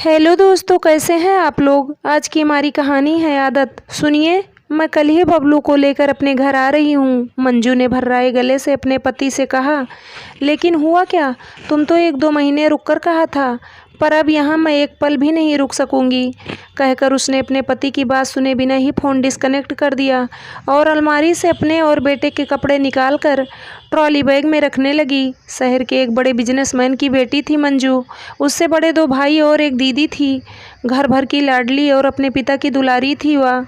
Hello दोस्तों, कैसे हैं आप लोग। आज की हमारी कहानी है आदत। सुनिए, मैं कल ही बबलू को लेकर अपने घर आ रही हूँ। मंजू ने भर्राए गले से अपने पति से कहा। लेकिन हुआ क्या? तुम तो 1-2 महीने रुककर कहा था, पर अब यहाँ मैं एक पल भी नहीं रुक सकूंगी, कहकर उसने अपने पति की बात सुने बिना ही फ़ोन डिस्कनेक्ट कर दिया और अलमारी से अपने और बेटे के कपड़े निकालकर ट्रॉली बैग में रखने लगी। शहर के एक बड़े बिजनेसमैन की बेटी थी मंजू। उससे बड़े 2 भाई और एक दीदी थी। घर भर की लाडली और अपने पिता की दुलारी थी वह।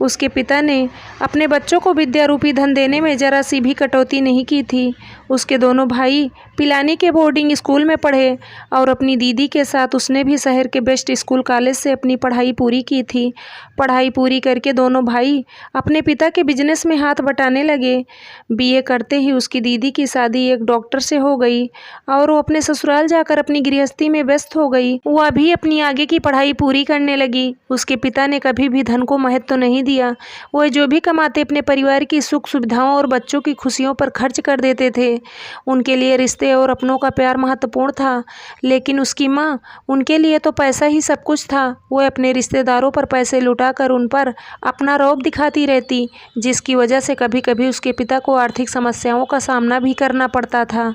उसके पिता ने अपने बच्चों को विद्या रूपी धन देने में जरा सी भी कटौती नहीं की थी। उसके दोनों भाई पिलानी के बोर्डिंग स्कूल में पढ़े और अपनी दीदी के साथ उसने भी शहर के बेस्ट स्कूल कॉलेज से अपनी पढ़ाई पूरी की थी। पढ़ाई पूरी करके दोनों भाई अपने पिता के बिजनेस में हाथ बटाने लगे। बीए करते ही उसकी दीदी की शादी एक डॉक्टर से हो गई और वो अपने ससुराल जाकर अपनी गृहस्थी में व्यस्त हो गई। वह भी अपनी आगे की पढ़ाई पूरी करने लगी। उसके पिता ने कभी भी धन को महत्व नहीं दिया। वह जो भी कमाते अपने परिवार की सुख सुविधाओं और बच्चों की खुशियों पर खर्च कर देते थे। उनके लिए रिश्ते और अपनों का प्यार महत्वपूर्ण था, लेकिन उसकी माँ, उनके लिए तो पैसा ही सब कुछ था। वह अपने रिश्तेदारों पर पैसे लुटाकर उन पर अपना रौब दिखाती रहती, जिसकी वजह से कभी कभी उसके पिता को आर्थिक समस्याओं का सामना भी करना पड़ता था।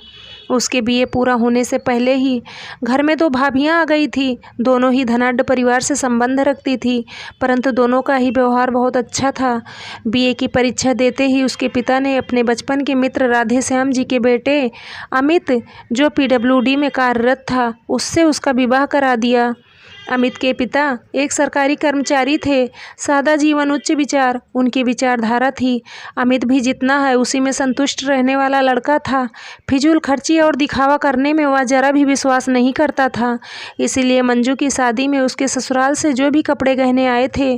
उसके बीए पूरा होने से पहले ही घर में 2 भाभियां आ गई थी। दोनों ही धनाढ्य परिवार से संबंध रखती थी, परंतु दोनों का ही व्यवहार बहुत अच्छा था। बीए की परीक्षा देते ही उसके पिता ने अपने बचपन के मित्र राधे श्याम जी के बेटे अमित, जो पीडब्ल्यूडी में कार्यरत था, उससे उसका विवाह करा दिया। अमित के पिता एक सरकारी कर्मचारी थे। सादा जीवन, उच्च विचार उनकी विचारधारा थी। अमित भी जितना है उसी में संतुष्ट रहने वाला लड़का था। फिजूल खर्ची और दिखावा करने में वह जरा भी विश्वास नहीं करता था। इसीलिए मंजू की शादी में उसके ससुराल से जो भी कपड़े गहने आए थे,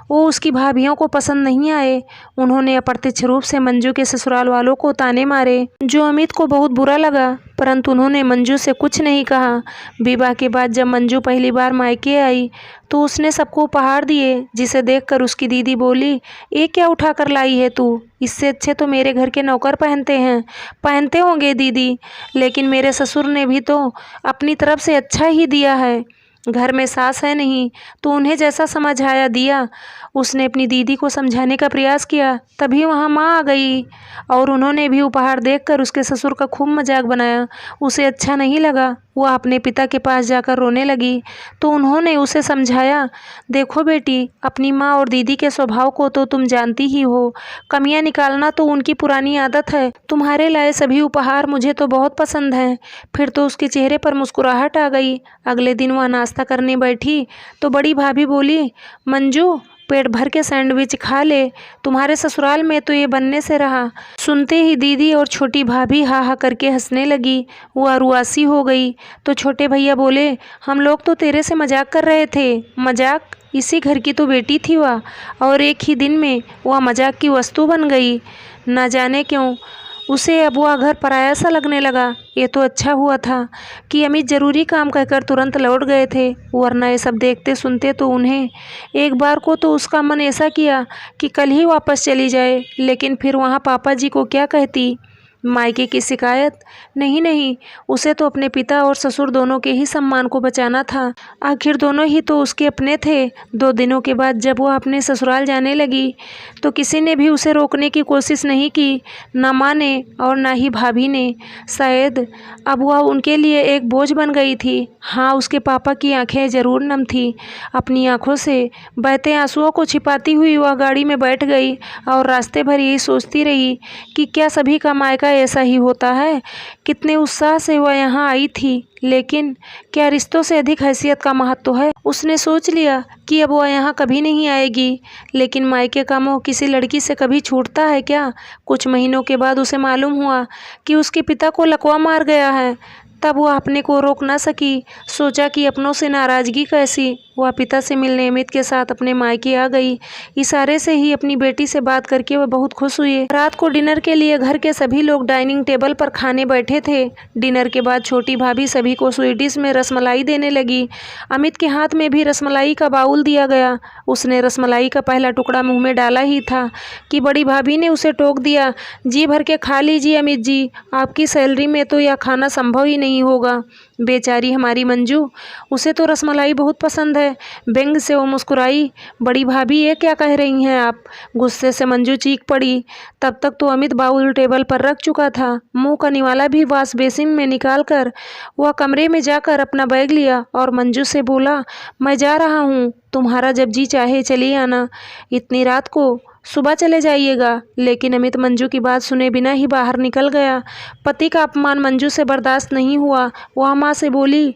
वो उसकी भाभियों को पसंद नहीं आए। उन्होंने अप्रत्यक्ष रूप से मंजू के ससुराल वालों को ताने मारे, जो अमित को बहुत बुरा लगा, परंतु उन्होंने मंजू से कुछ नहीं कहा। विवाह के बाद जब मंजू पहली बार मायके आई तो उसने सबको उपहार दिए, जिसे देखकर उसकी दीदी बोली, ये क्या उठा कर लाई है तू? इससे अच्छे तो मेरे घर के नौकर पहनते होंगे दीदी, लेकिन मेरे ससुर ने भी तो अपनी तरफ से अच्छा ही दिया है। घर में सास है नहीं तो उन्हें जैसा समझ आया दिया। उसने अपनी दीदी को समझाने का प्रयास किया, तभी वहाँ माँ आ गई और उन्होंने भी उपहार देखकर उसके ससुर का खूब मजाक बनाया। उसे अच्छा नहीं लगा। वह अपने पिता के पास जाकर रोने लगी तो उन्होंने उसे समझाया, देखो बेटी, अपनी माँ और दीदी के स्वभाव को तो तुम जानती ही हो। कमियां निकालना तो उनकी पुरानी आदत है। तुम्हारे लाए सभी उपहार मुझे तो बहुत पसंद हैं। फिर तो उसके चेहरे पर मुस्कुराहट आ गई। अगले दिन वह नाश्ता करने बैठी तो बड़ी भाभी बोली, मंजू, पेट भर के सैंडविच खा ले, तुम्हारे ससुराल में तो ये बनने से रहा। सुनते ही दीदी और छोटी भाभी हा हा करके हंसने लगी। वो रुआसी हो गई तो छोटे भैया बोले, हम लोग तो तेरे से मजाक कर रहे थे। मजाक? इसी घर की तो बेटी थी वह, और एक ही दिन में वह मजाक की वस्तु बन गई। ना जाने क्यों उसे अब वह घर पराया सा लगने लगा। ये तो अच्छा हुआ था कि अमित जरूरी काम कहकर तुरंत लौट गए थे, वरना ये सब देखते सुनते तो उन्हें एक बार को तो उसका मन ऐसा किया कि कल ही वापस चली जाए। लेकिन फिर वहाँ पापा जी को क्या कहती? मायके की शिकायत? नहीं, उसे तो अपने पिता और ससुर दोनों के ही सम्मान को बचाना था। आखिर दोनों ही तो उसके अपने थे। 2 दिनों के बाद जब वह अपने ससुराल जाने लगी तो किसी ने भी उसे रोकने की कोशिश नहीं की, ना माँ ने और ना ही भाभी ने। शायद अब वह उनके लिए एक बोझ बन गई थी। हाँ, उसके पापा की आंखें जरूर नम थी। अपनी आंखों से बहते आंसुओं को छिपाती हुई वह गाड़ी में बैठ गई और रास्ते भर यही सोचती रही कि क्या सभी का मायका ऐसा ही होता है। कितने उत्साह से वह यहाँ आई थी, लेकिन क्या रिश्तों से अधिक हैसियत का महत्व है? उसने सोच लिया कि अब वह यहाँ कभी नहीं आएगी। लेकिन मायके का मोह किसी लड़की से कभी छूटता है क्या? कुछ महीनों के बाद उसे मालूम हुआ कि उसके पिता को लकवा मार गया है। तब वह अपने को रोक ना सकी। सोचा कि अपनों से नाराजगी कैसी। वह पिता से मिलने अमित के साथ अपने मायके आ गई। इशारे से ही अपनी बेटी से बात करके वह बहुत खुश हुई। रात को डिनर के लिए घर के सभी लोग डाइनिंग टेबल पर खाने बैठे थे। डिनर के बाद छोटी भाभी सभी को स्वीट डिश में रसमलाई देने लगी। अमित के हाथ में भी रसमलाई का बाउल दिया गया। उसने रसमलाई का पहला टुकड़ा मुंह में डाला ही था कि बड़ी भाभी ने उसे टोक दिया, जी भर के खा लीजिए अमित जी, आपकी सैलरी में तो यह खाना संभव ही नहीं नहीं होगा। बेचारी हमारी मंजू, उसे तो रसमलाई बहुत पसंद है। व्यंग से वो मुस्कुराई। बड़ी भाभी, ये क्या कह रही हैं आप? गुस्से से मंजू चीख पड़ी। तब तक तो अमित बाउल टेबल पर रख चुका था। मुंह का निवाला भी वॉश बेसिन में निकाल कर वह कमरे में जाकर अपना बैग लिया और मंजू से बोला, मैं जा रहा हूँ, तुम्हारा जब जी चाहे चली आना। इतनी रात को? सुबह चले जाइएगा। लेकिन अमित मंजू की बात सुने बिना ही बाहर निकल गया। पति का अपमान मंजू से बर्दाश्त नहीं हुआ। वह माँ से बोली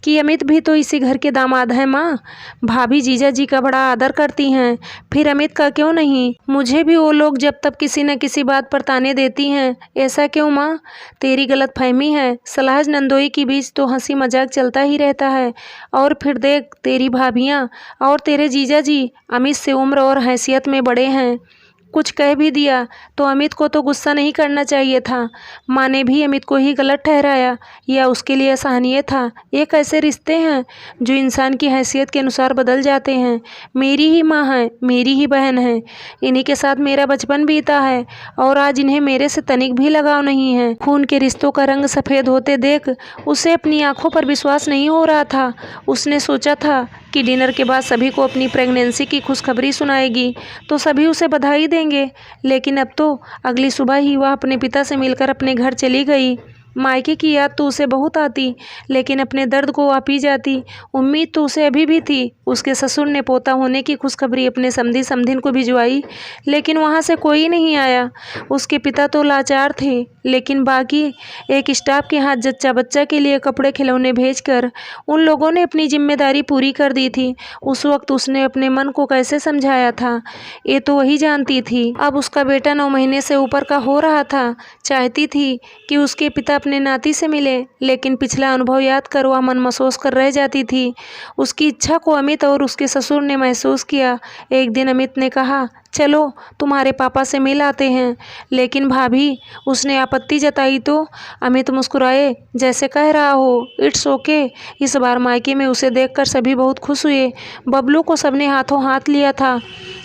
कि अमित भी तो इसी घर के दामाद हैं माँ। भाभी जीजा जी का बड़ा आदर करती हैं, फिर अमित का क्यों नहीं? मुझे भी वो लोग जब तब किसी न किसी बात पर ताने देती हैं। ऐसा क्यों माँ? तेरी गलतफहमी है। सलाज नंदोई के बीच तो हंसी मजाक चलता ही रहता है। और फिर देख, तेरी भाभियाँ और तेरे जीजा जी अमित से उम्र और हैसियत में बड़े हैं। कुछ कह भी दिया तो अमित को तो गुस्सा नहीं करना चाहिए था। माँ ने भी अमित को ही गलत ठहराया या उसके लिए असहनीय था। ये कैसे रिश्ते हैं जो इंसान की हैसियत के अनुसार बदल जाते हैं? मेरी ही माँ है, मेरी ही बहन है, इन्हीं के साथ मेरा बचपन बीता है और आज इन्हें मेरे से तनिक भी लगाव नहीं है। खून के रिश्तों का रंग सफ़ेद होते देख उसे अपनी आंखों पर विश्वास नहीं हो रहा था। उसने सोचा था कि डिनर के बाद सभी को अपनी प्रेगनेंसी की खुशखबरी सुनाएगी तो सभी उसे बधाई देंगे। लेकिन अब तो अगली सुबह ही वह अपने पिता से मिलकर अपने घर चली गई। मायके की याद तो उसे बहुत आती, लेकिन अपने दर्द को वह पी जाती। उम्मीद तो उसे अभी भी थी। उसके ससुर ने पोता होने की खुशखबरी अपने समधी समधिन को भिजवाई, लेकिन वहाँ से कोई नहीं आया। उसके पिता तो लाचार थे, लेकिन बाकी एक स्टाफ के हाथ जच्चा बच्चा के लिए कपड़े खिलौने भेजकर उन लोगों ने अपनी जिम्मेदारी पूरी कर दी थी। उस वक्त उसने अपने मन को कैसे समझाया था, ये तो वही जानती थी। अब उसका बेटा 9 महीने से ऊपर का हो रहा था। चाहती थी कि उसके पिता अपने नाती से मिले, लेकिन पिछला अनुभव याद कर वह मन महसूस कर रह जाती थी। उसकी इच्छा को अमित और उसके ससुर ने महसूस किया। एक दिन अमित ने कहा, चलो तुम्हारे पापा से मिल आते हैं। लेकिन भाभी, उसने आपत्ति जताई तो अमित मुस्कुराए जैसे कह रहा हो, इट्स ओके। इस बार मायके में उसे देखकर सभी बहुत खुश हुए। बबलू को सबने हाथों हाथ लिया था।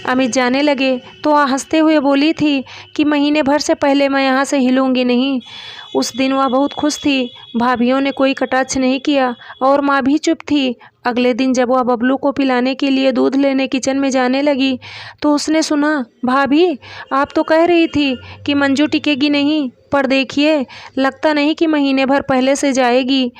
अमित जाने लगे तो वह हंसते हुए बोली थी कि महीने भर से पहले मैं यहाँ से हिलूंगी नहीं। उस दिन वह बहुत खुश थी। भाभियों ने कोई कटाक्ष नहीं किया और माँ भी चुप थी। अगले दिन जब वह बबलू को पिलाने के लिए दूध लेने किचन में जाने लगी तो उसने सुना, भाभी आप तो कह रही थी कि मंजू टिकेगी नहीं, पर देखिए लगता नहीं कि महीने भर पहले से जाएगी।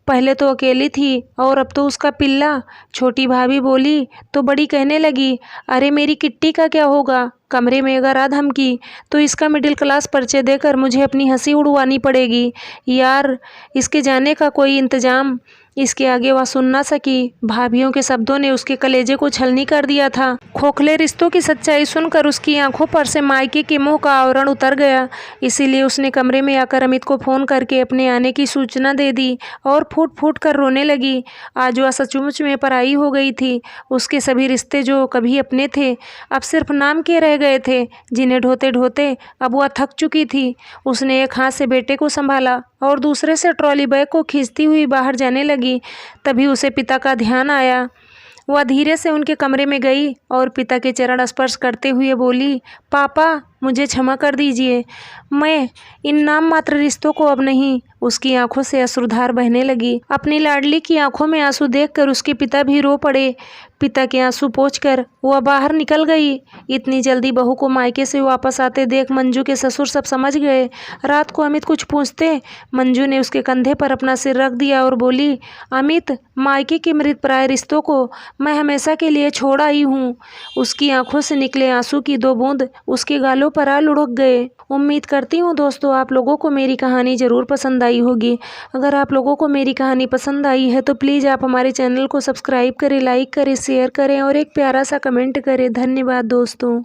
पहले तो अकेली थी और अब तो उसका पिल्ला। छोटी भाभी बोली तो बड़ी कहने लगी, अरे मेरी किट्टी का क्या होगा? कमरे में अगर आ धमकी तो इसका मिडिल क्लास परिचय देकर मुझे अपनी हंसी उड़वानी पड़ेगी। यार, इसके जाने का कोई इंतजाम। इसके आगे वह सुन ना सकी। भाभियों के शब्दों ने उसके कलेजे को छलनी कर दिया था। खोखले रिश्तों की सच्चाई सुनकर उसकी आंखों पर से मायके के मोह का आवरण उतर गया। इसीलिए उसने कमरे में आकर अमित को फ़ोन करके अपने आने की सूचना दे दी और फूट फूट कर रोने लगी। आज वह सचमुच में पराई हो गई थी। उसके सभी रिश्ते जो कभी अपने थे, अब सिर्फ नाम के रह गए थे, जिन्हें ढोते ढोते अब वह थक चुकी थी। उसने एक हाथ से बेटे को संभाला और दूसरे से ट्रॉली बैग को खींचती हुई बाहर जाने लगी। तभी उसे पिता का ध्यान आया। वह धीरे से उनके कमरे में गई और पिता के चरण स्पर्श करते हुए बोली, पापा मुझे क्षमा कर दीजिए, मैं इन नाम मात्र रिश्तों को अब नहीं। उसकी आंखों से अश्रुधार बहने लगी। अपनी लाडली की आंखों में आंसू देखकर उसके पिता भी रो पड़े। पिता के आंसू पोंछकर वह बाहर निकल गई। इतनी जल्दी बहू को मायके से वापस आते देख मंजू के ससुर सब समझ गए। रात को अमित कुछ पूछते, मंजू ने उसके कंधे पर अपना सिर रख दिया और बोली, अमित, मायके के मृत प्राय रिश्तों को मैं हमेशा के लिए छोड़ आई हूँ। उसकी आंखों से निकले आंसू की 2 बूंद उसके गालों पर आ लुढ़क गए। उम्मीद करती हूँ दोस्तों आप लोगों को मेरी कहानी ज़रूर पसंद आई होगी। अगर आप लोगों को मेरी कहानी पसंद आई है तो प्लीज़ आप हमारे चैनल को सब्सक्राइब करें, लाइक करें, शेयर करें और एक प्यारा सा कमेंट करें। धन्यवाद दोस्तों।